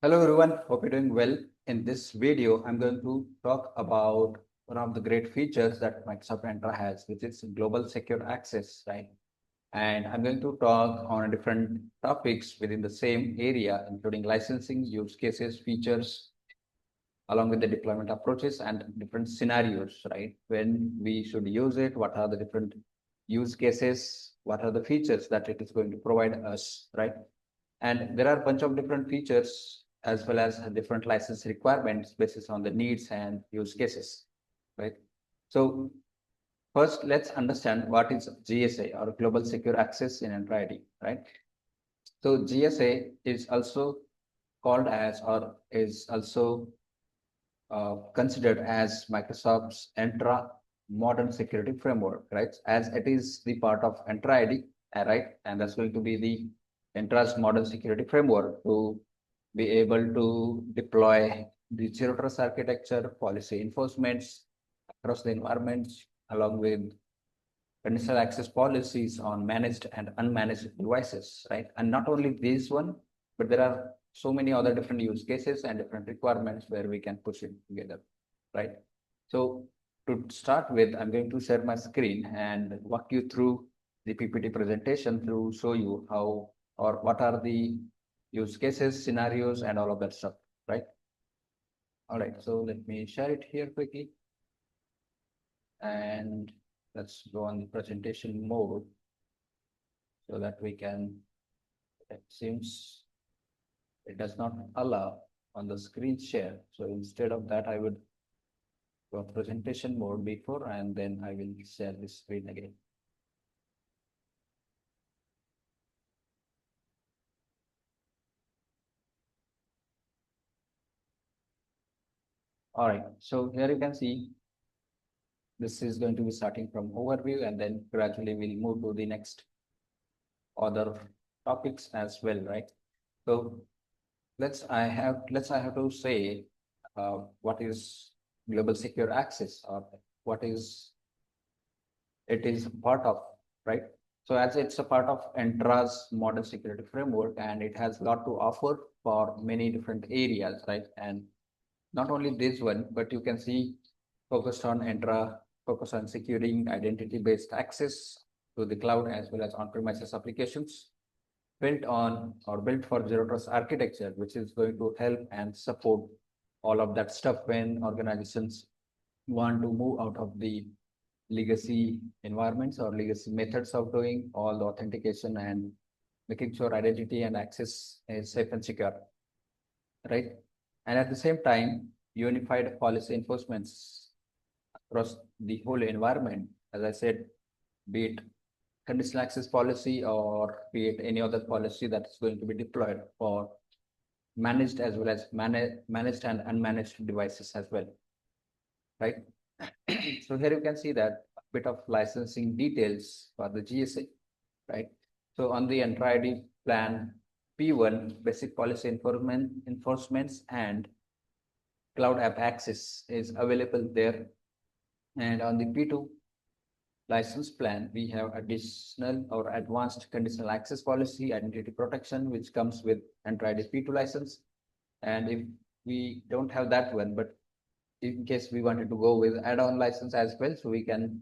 Hello everyone, hope you're doing well. In this video, I'm going to talk about one of the great features that Microsoft Entra has, which is global secure access, right? And I'm going to talk on different topics within the same area, including licensing, use cases, features, along with the deployment approaches and different scenarios, right? When we should use it, what are the different use cases, what are the features that it is going to provide us, right? And there are a bunch of different features as well as different license requirements based on the needs and use cases, right? So first, let's understand what is GSA or Global Secure Access in Entra ID, right? So GSA is also called as or is also considered as Microsoft's Entra modern security framework, right? As it is the part of Entra ID, right? And that's going to be the Entra's modern security framework to be able to deploy the zero trust architecture, policy enforcements across the environments, along with conditional access policies on managed and unmanaged devices, right? And not only this one, but there are so many other different use cases and different requirements where we can push it together, right? So to start with, I'm going to share my screen and walk you through the PPT presentation to show you how or what are the use cases, scenarios, and all of that stuff, right? All right, so let me share it here quickly. And let's go on the presentation mode so that we can, it seems it does not allow on the screen share. So instead of that, I would go presentation mode before, and then I will share the screen again. All right, so here you can see this is going to be starting from overview, and then gradually we'll move to the next other topics as well, right? So let's I have to say what is global secure access or what is it is part of, right? So as it's a part of Entra's modern security framework, and it has a lot to offer for many different areas, right? And not only this one, but you can see focused on Entra, focus on securing identity-based access to the cloud as well as on-premises applications built on or built for zero trust architecture, which is going to help and support all of that stuff when organizations want to move out of the legacy environments or legacy methods of doing all the authentication and making sure identity and access is safe and secure, right? And at the same time, unified policy enforcements across the whole environment, as I said, be it conditional access policy or be it any other policy that is going to be deployed for managed as well as managed and unmanaged devices as well, right? So here you can see that a bit of licensing details for the GSA, right? So on the Entra ID plan P1, basic policy enforcements and cloud app access is available there. And on the P2 license plan, we have additional or advanced conditional access policy, identity protection, which comes with Entra ID P2 license. And if we don't have that one, but in case we wanted to go with add-on license as well, so we can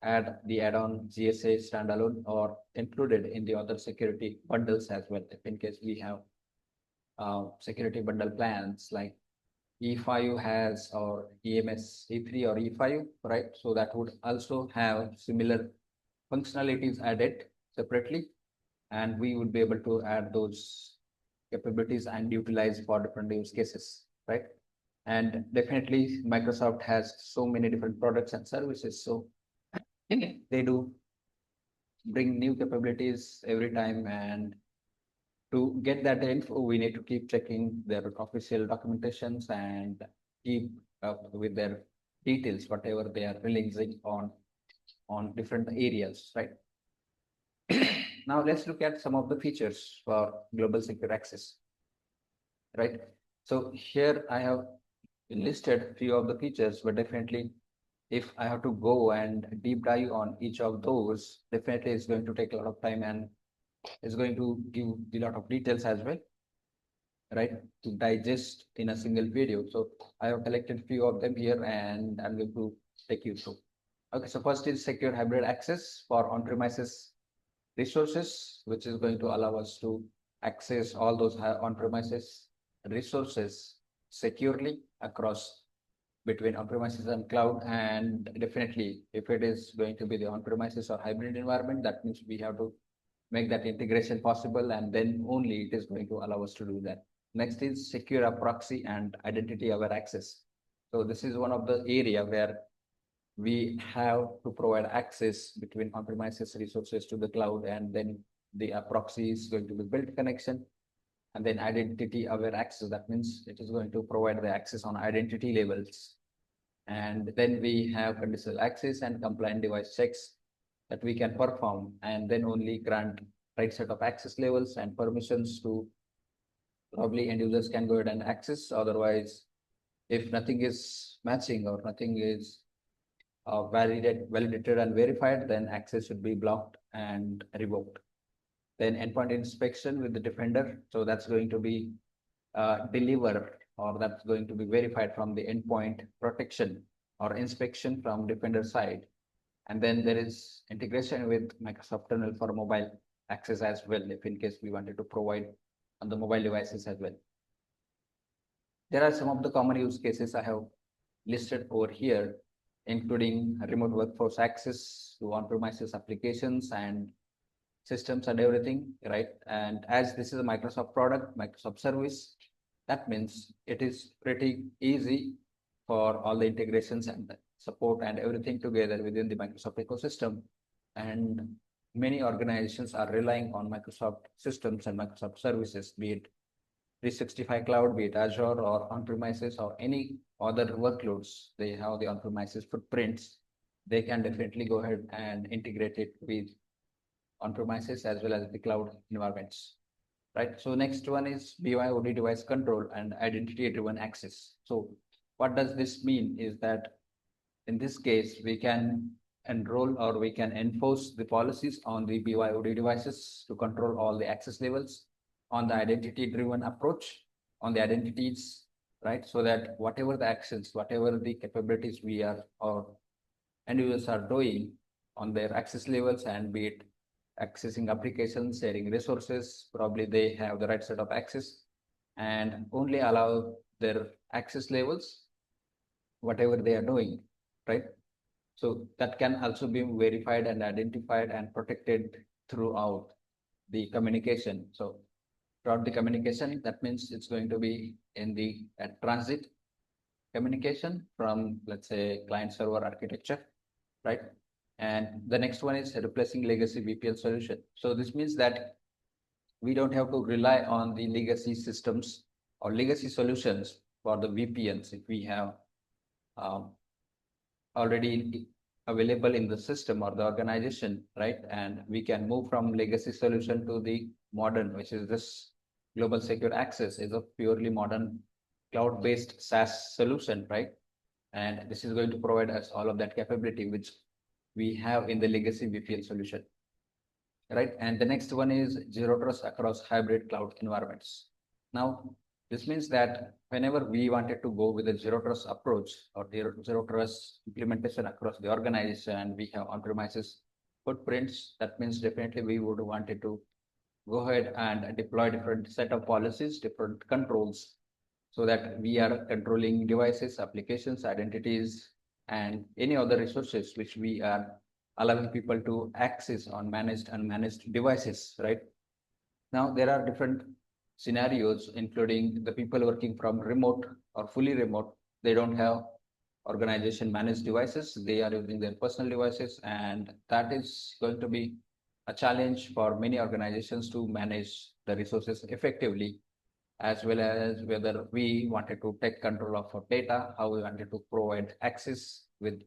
add the add-on GSA standalone or included in the other security bundles as well, if in case we have security bundle plans like E5 has or EMS E3 or E5, right? So that would also have similar functionalities added separately, and we would be able to add those capabilities and utilize for different use cases, right? And definitely Microsoft has so many different products and services, so they do bring new capabilities every time, and to get that info, we need to keep checking their official documentations and keep up with their details, whatever they are releasing on different areas, right? Now let's look at some of the features for global secure access, right? So here I have listed few of the features, but definitely if I have to go and deep dive on each of those, definitely it's going to take a lot of time and it's going to give a lot of details as well. right, to digest in a single video. So I have collected few of them here and I'm going to take you through. Okay, so first is secure hybrid access for on-premises resources, which is going to allow us to access all those on-premises resources securely across between on-premises and cloud. And definitely, if it is going to be the on-premises or hybrid environment, that means we have to make that integration possible, and then only it is going to allow us to do that. Next is secure a proxy and identity aware access. So this is one of the area where we have to provide access between on-premises resources to the cloud, and then the proxy is going to be built connection, and then identity aware access. That means it is going to provide the access on identity levels. And then we have conditional access and compliant device checks that we can perform, and then only grant right set of access levels and permissions to probably end users can go ahead and access. Otherwise, if nothing is matching or nothing is validated and verified, then access should be blocked and revoked. Then endpoint inspection with the defender. So that's going to be delivered, or that's going to be verified from the endpoint protection or inspection from defender side. And then there is integration with Microsoft Tunnel for mobile access as well, if in case we wanted to provide on the mobile devices as well. There are some of the common use cases I have listed over here, including remote workforce access to on-premises applications and systems and everything, right? And as this is a Microsoft product, Microsoft service, that means it is pretty easy for all the integrations and the support and everything together within the Microsoft ecosystem. And many organizations are relying on Microsoft systems and Microsoft services, be it 365 cloud, be it Azure or on-premises or any other workloads. They have the on-premises footprints. They can definitely go ahead and integrate it with on-premises as well as the cloud environments, right? So next one is BYOD device control and identity-driven access. So what does this mean is that in this case, we can enroll or we can enforce the policies on the BYOD devices to control all the access levels on the identity-driven approach on the identities, right? So that whatever the actions, whatever the capabilities we are or end users are doing on their access levels, and be it accessing applications, sharing resources, probably they have the right set of access and only allow their access levels, whatever they are doing, right? So that can also be verified and identified and protected throughout the communication. So throughout the communication, that means it's going to be in the transit communication from, let's say, client server architecture, right? And the next one is replacing legacy VPN solution. So this means that we don't have to rely on the legacy systems or legacy solutions for the VPNs if we have already available in the system or the organization, right? And we can move from legacy solution to the modern, which is this global secure access is a purely modern cloud-based SaaS solution, right? And this is going to provide us all of that capability which we have in the legacy VPN solution, right? And the next one is zero trust across hybrid cloud environments. Now, this means that whenever we wanted to go with a zero trust approach or zero trust implementation across the organization, and we have on-premises footprints, that means definitely we would wanted to go ahead and deploy different set of policies, different controls, so that we are controlling devices, applications, identities, and any other resources which we are allowing people to access on managed and unmanaged devices, right? Now, there are different scenarios, including the people working from remote or fully remote. They don't have organization managed devices. They are using their personal devices, and that is going to be a challenge for many organizations to manage the resources effectively, as well as whether we wanted to take control of our data, how we wanted to provide access with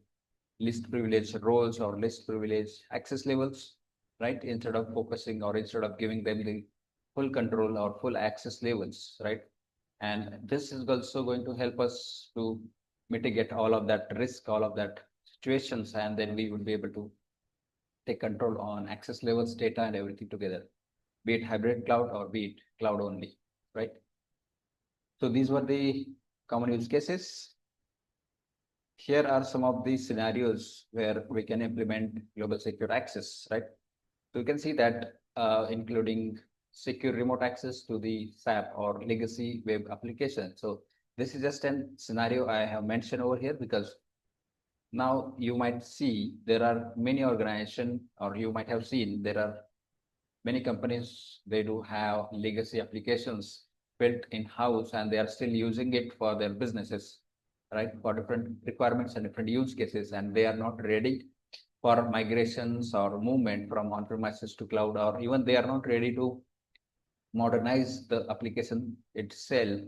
least privileged roles or least privileged access levels, right? Instead of focusing or instead of giving them the full control or full access levels, right? And this is also going to help us to mitigate all of that risk, all of that situations, and then we would be able to take control on access levels, data, and everything together, be it hybrid cloud or be it cloud only, right? So these were the common use cases. Here are some of the scenarios where we can implement global secure access, right? So you can see that including secure remote access to the SAP or legacy web application. So this is just a scenario I have mentioned over here because now you might see there are many organizations, or you might have seen there are many companies, they do have legacy applications built in-house and they are still using it for their businesses, right? For different requirements and different use cases, and they are not ready for migrations or movement from on-premises to cloud, or even they are not ready to modernize the application itself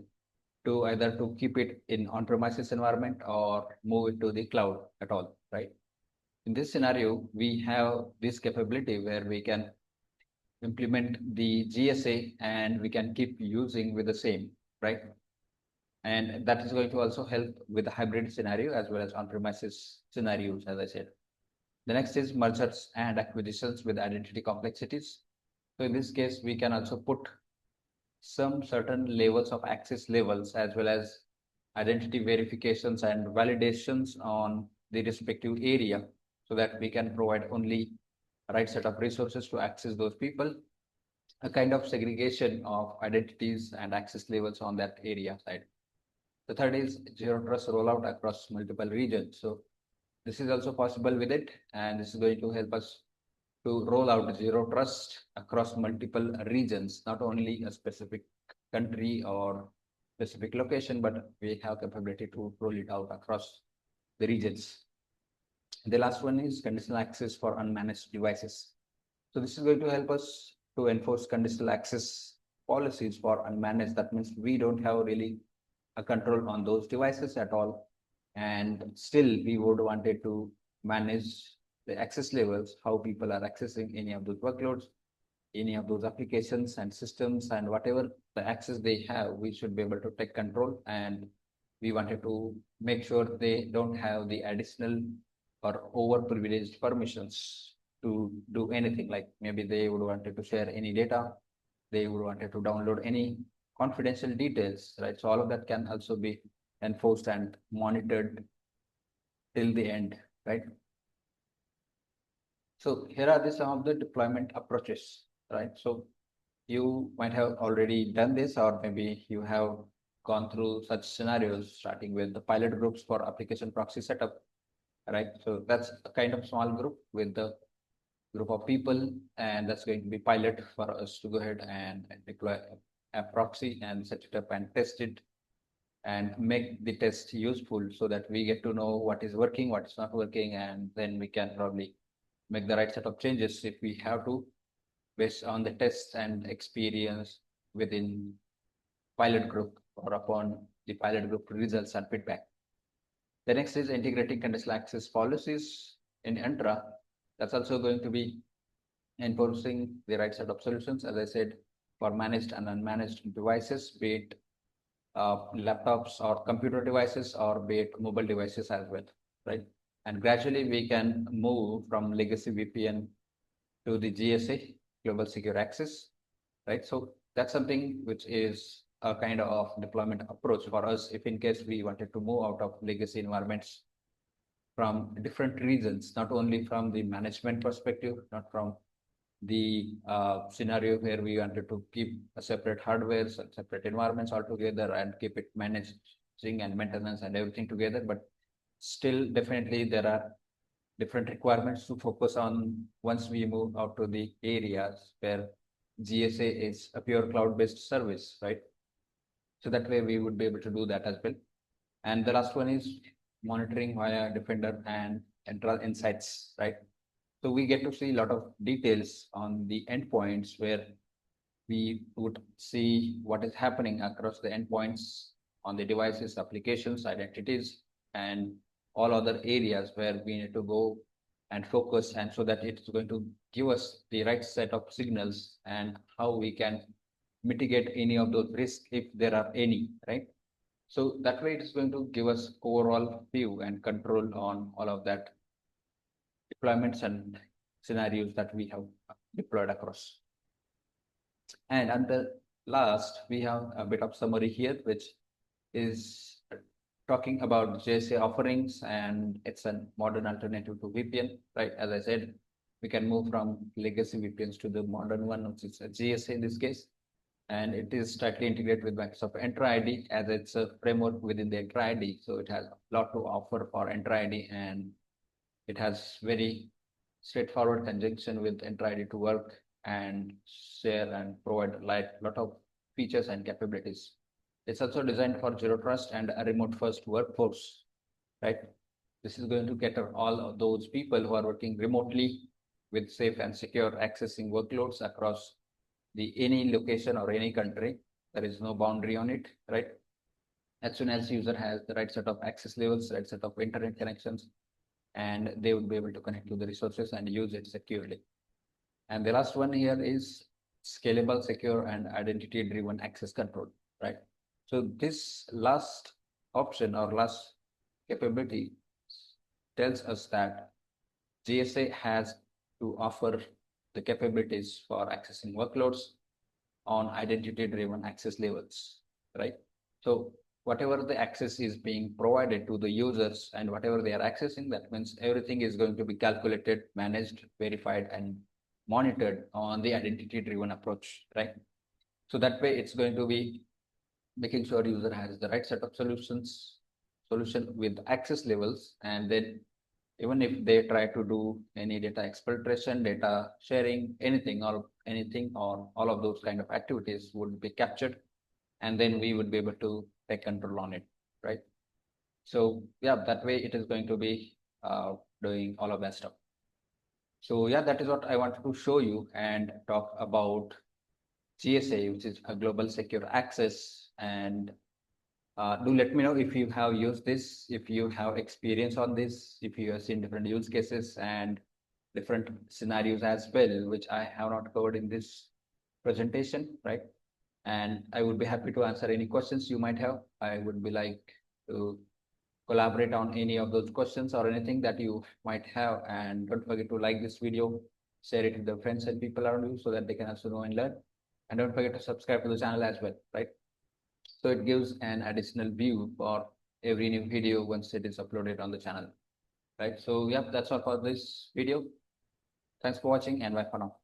to either to keep it in on-premises environment or move it to the cloud at all, right? In this scenario, we have this capability where we can implement the GSA and we can keep using with the same, right? And that is going to also help with the hybrid scenario as well as on-premises scenarios, as I said. The next is mergers and acquisitions with identity complexities. So in this case, we can also put some certain levels of access levels as well as identity verifications and validations on the respective area so that we can provide only right set of resources to access those people, a kind of segregation of identities and access levels on that area side. The third is zero trust rollout across multiple regions. So this is also possible with it, and this is going to help us to roll out zero trust across multiple regions, not only a specific country or specific location, but we have capability to roll it out across the regions. The last one is conditional access for unmanaged devices. So this is going to help us to enforce conditional access policies for unmanaged. That means we don't have really a control on those devices at all. And still we would wanted to manage the access levels, how people are accessing any of those workloads, any of those applications and systems, and whatever the access they have, we should be able to take control. And we wanted to make sure they don't have the additional or over privileged permissions to do anything. Like maybe they would wanted to share any data, they would wanted to download any confidential details, right? So all of that can also be enforced and monitored till the end, right? So here are some of the deployment approaches, right? So you might have already done this, or maybe you have gone through such scenarios, starting with the pilot groups for application proxy setup, right? So that's a kind of small group with the group of people, and that's going to be pilot for us to go ahead and deploy a proxy and set it up and test it and make the test useful so that we get to know what is working, what is not working, and then we can probably make the right set of changes if we have to, based on the tests and experience within pilot group or upon the pilot group results and feedback. The next is integrating conditional access policies in Entra. That's also going to be enforcing the right set of solutions, as I said, for managed and unmanaged devices, be it laptops or computer devices, or be it mobile devices as well, right? And gradually we can move from legacy VPN to the GSA, Global Secure Access, right? So that's something which is a kind of deployment approach for us if in case we wanted to move out of legacy environments from different regions, not only from the management perspective, not from the scenario where we wanted to keep a separate hardware, separate environments altogether and keep it managing and maintenance and everything together. But still, definitely there are different requirements to focus on once we move out to the areas where GSA is a pure cloud-based service, right? So that way we would be able to do that as well. And the last one is monitoring via Defender and Entra Insights, right? So we get to see a lot of details on the endpoints where we would see what is happening across the endpoints on the devices, applications, identities, and all other areas where we need to go and focus, and so that it's going to give us the right set of signals and how we can mitigate any of those risks if there are any, right? So that way it is going to give us overall view and control on all of that deployments and scenarios that we have deployed across. And at the last, we have a bit of summary here, which is talking about JSA offerings, and it's a modern alternative to VPN, right? As I said, we can move from legacy VPNs to the modern one, which is a GSA in this case. And it is tightly integrated with Microsoft Entra ID, as it's a framework within the Entra ID. So it has a lot to offer for Entra ID, and it has very straightforward conjunction with Entra ID to work and share and provide like a lot of features and capabilities. It's also designed for zero trust and a remote first workforce, right? This is going to cater all of those people who are working remotely with safe and secure accessing workloads across the any location or any country. There is no boundary on it, right? As soon as user has the right set of access levels, right set of internet connections, and they would be able to connect to the resources and use it securely. And the last one here is scalable, secure, and identity-driven access control, right? So this last option or last capability tells us that GSA has to offer the capabilities for accessing workloads on identity-driven access levels, right? So whatever the access is being provided to the users and whatever they are accessing, that means everything is going to be calculated, managed, verified, and monitored on the identity-driven approach, right? So that way it's going to be making sure user has the right set of solution with access levels, and then even if they try to do any data exfiltration, data sharing, anything or all of those kind of activities would be captured, and then we would be able to take control on it, right? So yeah, that way it is going to be doing all of that stuff. So yeah, that is what I wanted to show you and talk about GSA, which is a global secure access. And do let me know if you have used this, if you have experience on this, if you have seen different use cases and different scenarios as well, which I have not covered in this presentation, right? And I would be happy to answer any questions you might have. I would be like to collaborate on any of those questions or anything that you might have. And don't forget to like this video, share it with the friends and people around you so that they can also know and learn. And don't forget to subscribe to the channel as well, right? So it gives an additional view for every new video once it is uploaded on the channel, right? So yeah, that's all for this video. Thanks for watching, and bye for now.